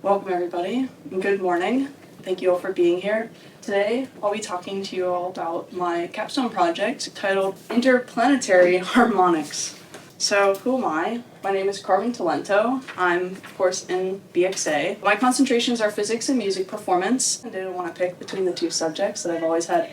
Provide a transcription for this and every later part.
Welcome everybody, and good morning. Thank you all for being here. Today, I'll be talking to you all about my capstone project titled Interplanetary Harmonics. So, who am I? My name is Carmen Talento. I'm, of course, in BXA. My concentrations are physics and music performance. I didn't want to pick between the two subjects that I've always had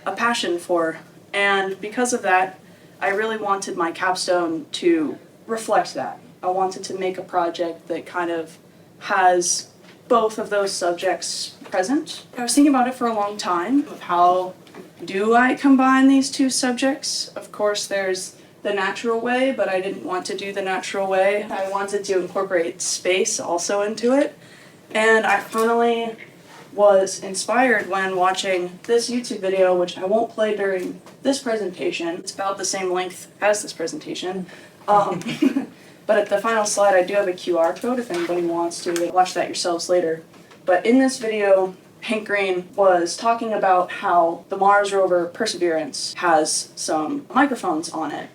a passion for. And because of that, I really wanted my capstone to reflect that. I wanted to make a project that kind of has both of those subjects present. I was thinking about it for a long time, of how do I combine these two subjects? Of course, there's the natural way, but I didn't want to do the natural way. I wanted to incorporate space also into it. And I finally was inspired when watching this YouTube video, which I won't play during this presentation. It's about the same length as this presentation. But at the final slide, I do have a QR code if anybody wants to watch that yourselves later. But in this video, Hank Green was talking about how the Mars rover Perseverance has some microphones on it.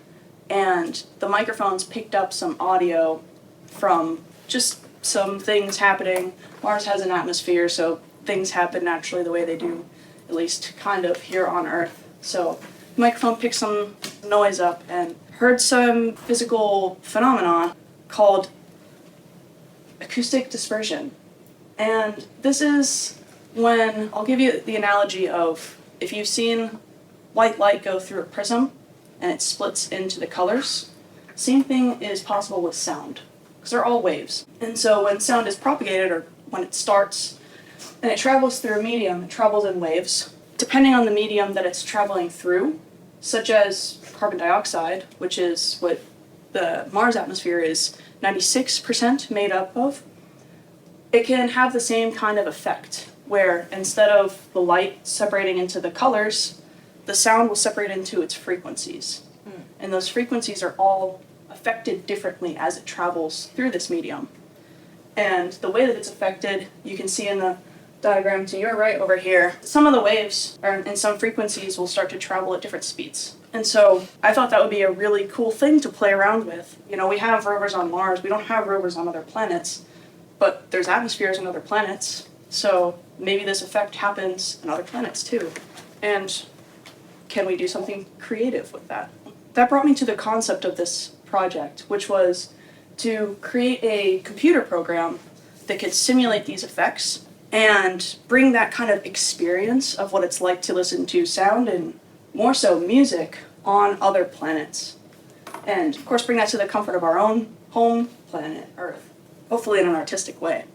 And the microphones picked up some audio from just some things happening. Mars has an atmosphere, so things happen naturally the way they do, at least kind of here on Earth. So the microphone picked some noise up and heard some physical phenomena called acoustic dispersion. And this is when, I'll give you the analogy of if you've seen white light go through a prism and it splits into the colors, same thing is possible with sound, because they're all waves. And so when sound is propagated, or when it starts and it travels through a medium, it travels in waves. Depending on the medium that it's traveling through, such as carbon dioxide, which is what the Mars atmosphere is 96% made up of, it can have the same kind of effect, where instead of the light separating into the colors, the sound will separate into its frequencies. And those frequencies are all affected differently as it travels through this medium. And the way that it's affected, you can see in the diagram to your right over here, some of the waves and some frequencies will start to travel at different speeds. And so I thought that would be a really cool thing to play around with. You know, we have rovers on Mars, we don't have rovers on other planets, but there's atmospheres on other planets, so maybe this effect happens on other planets too. And can we do something creative with that? That brought me to the concept of this project, which was to create a computer program that could simulate these effects and bring that kind of experience of what it's like to listen to sound and more so music on other planets. And of course bring that to the comfort of our own home planet, Earth, hopefully in an artistic way.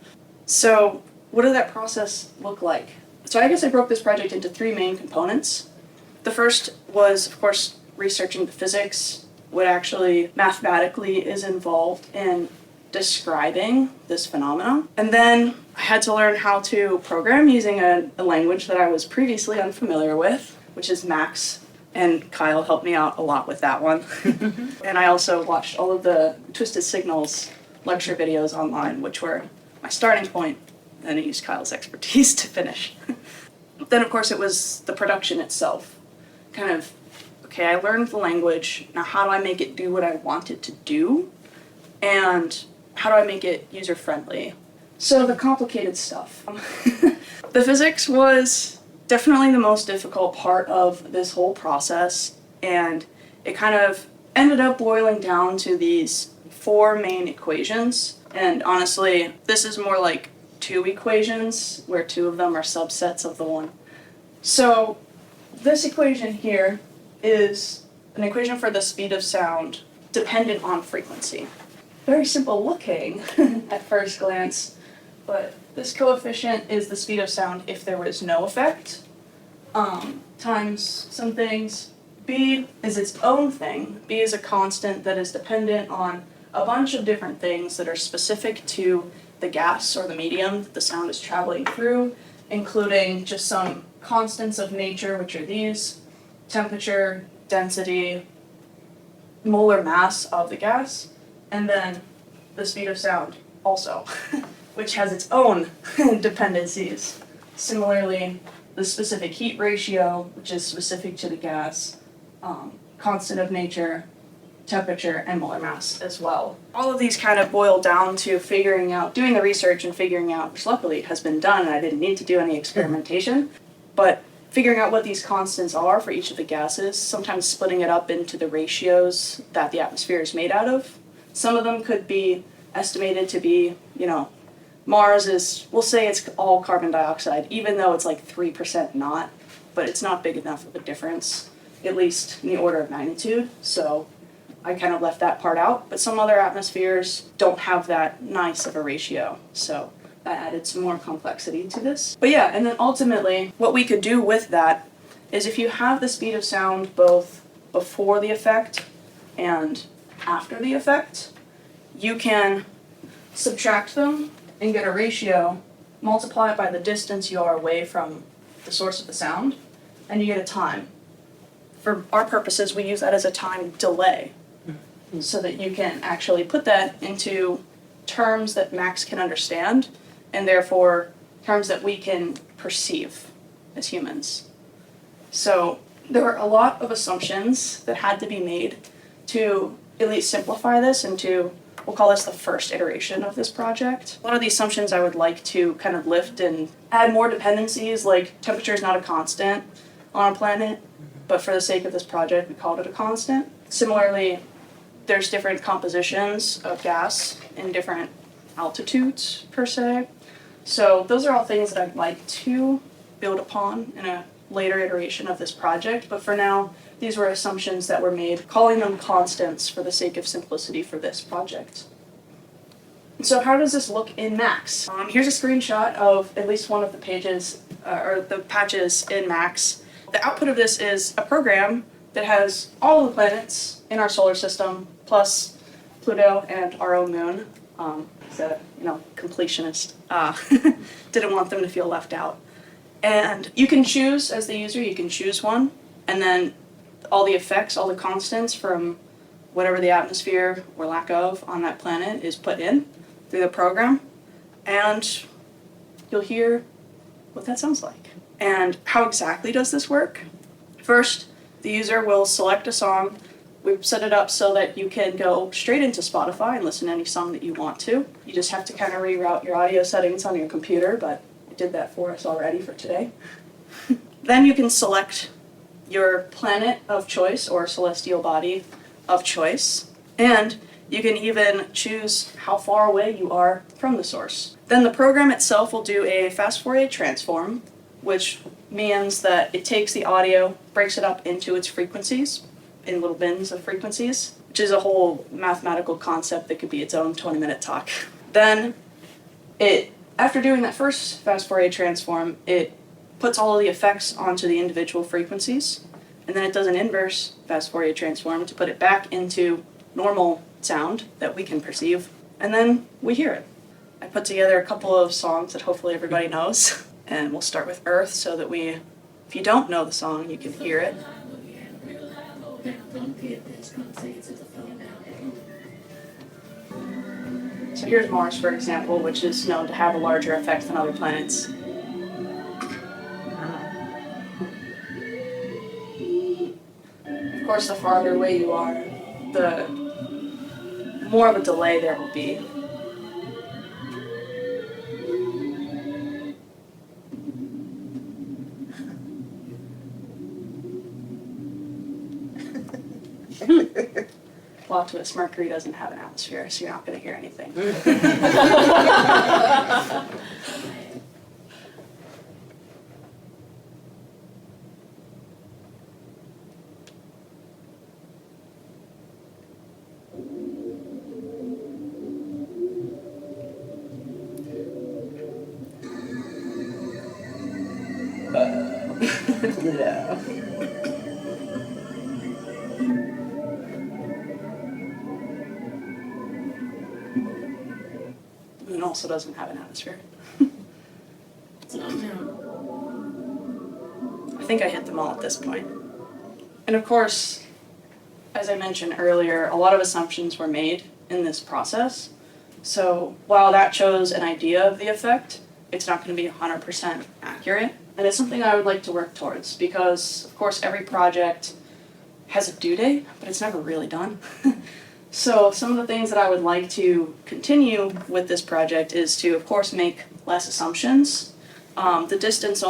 So what did that process look like? So I guess I broke this project into three main components. The first was, of course, researching the physics, what actually mathematically is involved in describing this phenomenon. And then I had to learn how to program using a language that I was previously unfamiliar with, which is Max, and Kyle helped me out a lot with that one. And I also watched all of the Twisted Signals lecture videos online, which were my starting point, and I used Kyle's expertise to finish. Then, of course, it was the production itself. Kind of, okay, I learned the language, now how do I make it do what I want it to do? And how do I make it user-friendly? So the complicated stuff. The physics was definitely the most difficult part of this whole process, and it kind of ended up boiling down to these four main equations. And honestly, this is more like two equations, where two of them are subsets of the one. So this equation here is an equation for the speed of sound dependent on frequency. Very simple looking at first glance, but this coefficient is the speed of sound if there was no effect, times some things. B is its own thing. B is a constant that is dependent on a bunch of different things that are specific to the gas or the medium that the sound is traveling through, including just some constants of nature, which are these: temperature, density, molar mass of the gas, and then the speed of sound also, which has its own dependencies. Similarly, the specific heat ratio, which is specific to the gas, constant of nature, temperature, and molar mass as well. All of these kind of boil down to doing the research and figuring out, which luckily has been done and I didn't need to do any experimentation, but figuring out what these constants are for each of the gases, sometimes splitting it up into the ratios that the atmosphere is made out of. Some of them could be estimated to be, Mars is, we'll say it's all carbon dioxide, even though it's like 3% not, but it's not big enough of a difference, at least in the order of magnitude. So I kind of left that part out, but some other atmospheres don't have that nice of a ratio. So that added some more complexity to this. But yeah, and then ultimately, what we could do with that is if you have the speed of sound both before the effect and after the effect, you can subtract them and get a ratio, multiply it by the distance you are away from the source of the sound, and you get a time. For our purposes, we use that as a time delay, so that you can actually put that into terms that Max can understand, and therefore terms that we can perceive as humans. So there were a lot of assumptions that had to be made to at least simplify this into, we'll call this the first iteration of this project. A lot of the assumptions I would like to kind of lift and add more dependencies, like temperature is not a constant on a planet, but for the sake of this project, we called it a constant. Similarly, there's different compositions of gas in different altitudes, per se. So those are all things that I'd like to build upon in a later iteration of this project, but for now, these were assumptions that were made, calling them constants for the sake of simplicity for this project. So how does this look in Max? Here's a screenshot of at least one of the pages, or the patches in Max. The output of this is a program that has all of the planets in our solar system, plus Pluto and our own moon. So, completionist. Didn't want them to feel left out. And you can choose, as the user, you can choose one, and then all the effects, all the constants from whatever the atmosphere or lack of on that planet is put in through the program, and you'll hear what that sounds like. And how exactly does this work? First, the user will select a song. We've set it up so that you can go straight into Spotify and listen to any song that you want to. You just have to kind of reroute your audio settings on your computer, but it did that for us already for today. Then you can select your planet of choice or celestial body of choice, and you can even choose how far away you are from the source. Then the program itself will do a fast Fourier transform, which means that it takes the audio, breaks it up into its frequencies, in little bins of frequencies, which is a whole mathematical concept that could be its own 20-minute talk. Then after doing that first fast Fourier transform, it puts all of the effects onto the individual frequencies, and then it does an inverse fast Fourier transform to put it back into normal sound that we can perceive, and then we hear it. I put together a couple of songs that hopefully everybody knows, and we'll start with Earth so that if you don't know the song, you can hear it. So here's Mars, for example, which is known to have a larger effect than other planets. Of course, the farther away you are, the more of a delay there will be. Plot twist, Mercury doesn't have an atmosphere, so you're not going to hear anything. No. Moon also doesn't have an atmosphere. I think I hit them all at this point. And of course, as I mentioned earlier, a lot of assumptions were made in this process. So while that shows an idea of the effect, it's not going to be 100% accurate. And it's something I would like to work towards because, of course, every project has a due date, but it's never really done. So some of the things that I would like to continue with this project is to, of course, make less assumptions. The distance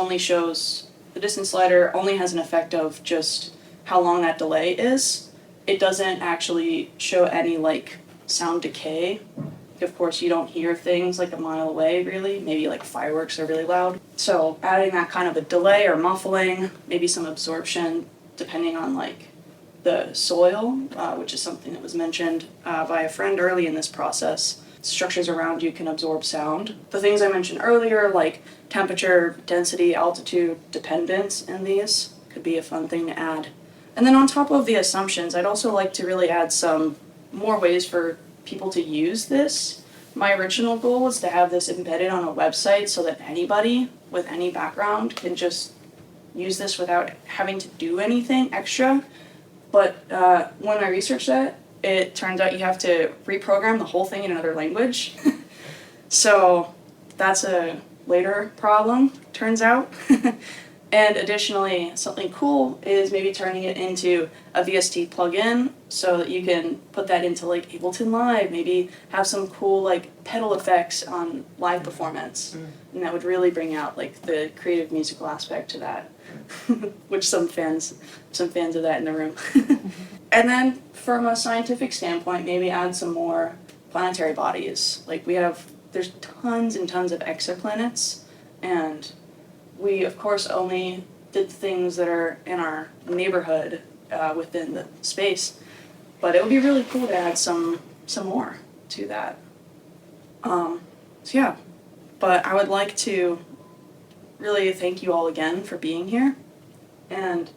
slider only has an effect of just how long that delay is. It doesn't actually show any like sound decay. Of course, you don't hear things like a mile away, really. Maybe like fireworks are really loud. So adding that kind of a delay or muffling, maybe some absorption, depending on like the soil, which is something that was mentioned by a friend early in this process. Structures around you can absorb sound. The things I mentioned earlier, like temperature, density, altitude, dependence in these, could be a fun thing to add. And then on top of the assumptions, I'd also like to really add some more ways for people to use this. My original goal was to have this embedded on a website so that anybody with any background can just use this without having to do anything extra. But when I researched that, it turns out you have to reprogram the whole thing in another language. So that's a later problem, turns out. And additionally, something cool is maybe turning it into a VST plugin so that you can put that into like Ableton Live, maybe have some cool like pedal effects on live performance. And that would really bring out like the creative musical aspect to that, which some fans of that in the room. And then from a scientific standpoint, maybe add some more planetary bodies. Like there's tons and tons of exoplanets, and we, of course, only did things that are in our neighborhood within the space, but it would be really cool to add some more to that. So yeah, but I would like to really thank you all again for being here, and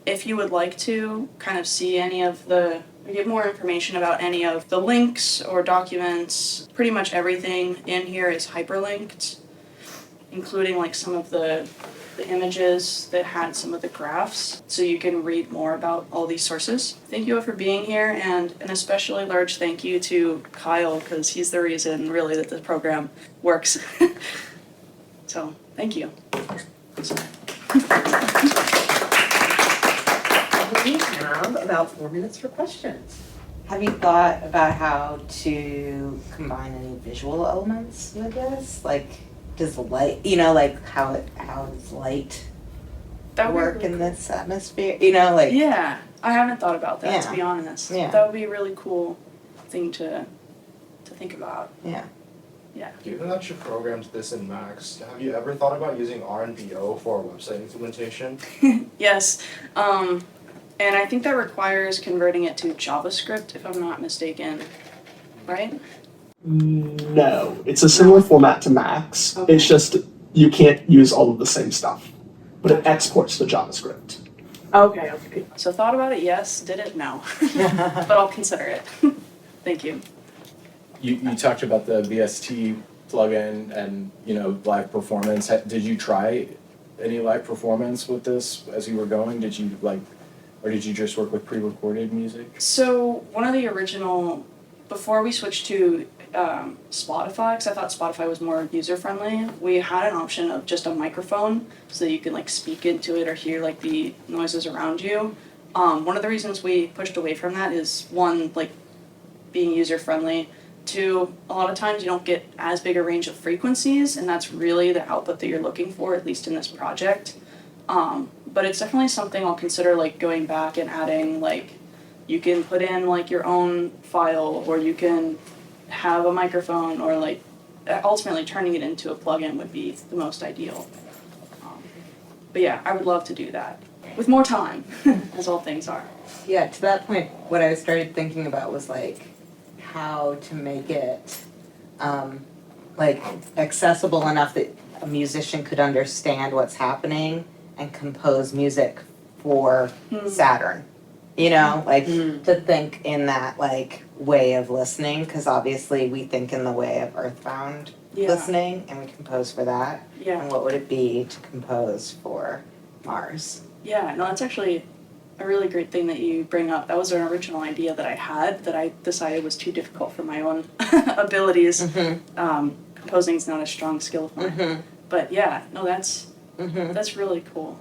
if you would like to kind of see get more information about any of the links or documents, pretty much everything in here is hyperlinked, including like some of the images that had some of the graphs, so you can read more about all these sources. Thank you all for being here, and an especially large thank you to Kyle, because he's the reason really that this program works. So thank you. We have about 4 minutes for questions. Have you thought about how to combine any visual elements with this? Like, does light, like how does light work in this atmosphere? Yeah, I haven't thought about that, to be honest. Yeah. That would be a really cool thing to think about. Yeah. Yeah. Given that you programmed this in Max, have you ever thought about using RNBO for website implementation? Yes. And I think that requires converting it to JavaScript, if I'm not mistaken, right? No, it's a similar format to Max. Okay. It's just you can't use all of the same stuff, but it exports to JavaScript. Okay. So thought about it, yes. Did it, no. But I'll consider it. Thank you. You talked about the VST plugin and live performance. Did you try any live performance with this as you were going? Did you or did you just work with pre-recorded music? So one of the original, before we switched to Spotify, because I thought Spotify was more user-friendly, we had an option of just a microphone so that you can speak into it or hear the noises around you. One of the reasons we pushed away from that is, one, being user-friendly. Two, a lot of times you don't get as big a range of frequencies, and that's really the output that you're looking for, at least in this project. But it's definitely something I'll consider going back and adding, you can put in your own file, or you can have a microphone, or ultimately turning it into a plugin would be the most ideal. But yeah, I would love to do that with more time, as all things are. Yeah, to that point, what I started thinking about was how to make it accessible enough that a musician could understand what's happening and compose music for Saturn. To think in that way of listening, because obviously we think in the way of earthbound listening, and we compose for that. Yeah. And what would it be to compose for Mars? Yeah, no, that's actually a really great thing that you bring up. That was an original idea that I had that I decided was too difficult for my own abilities. Mm-hmm. Composing is not a strong skill of mine. Mm-hmm. But yeah, no, that's Mm-hmm. really cool.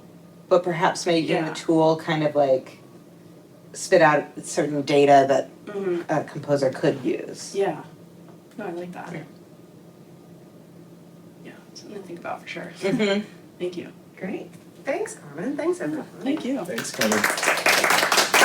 But perhaps making the tool kind of spit out certain data that Mm-hmm. a composer could use. Yeah. No, I like that. Yeah, something to think about for sure. Mhm. Thank you. Great. Thanks, Carmen. Thanks, everyone. Thank you. Thanks, Carmen.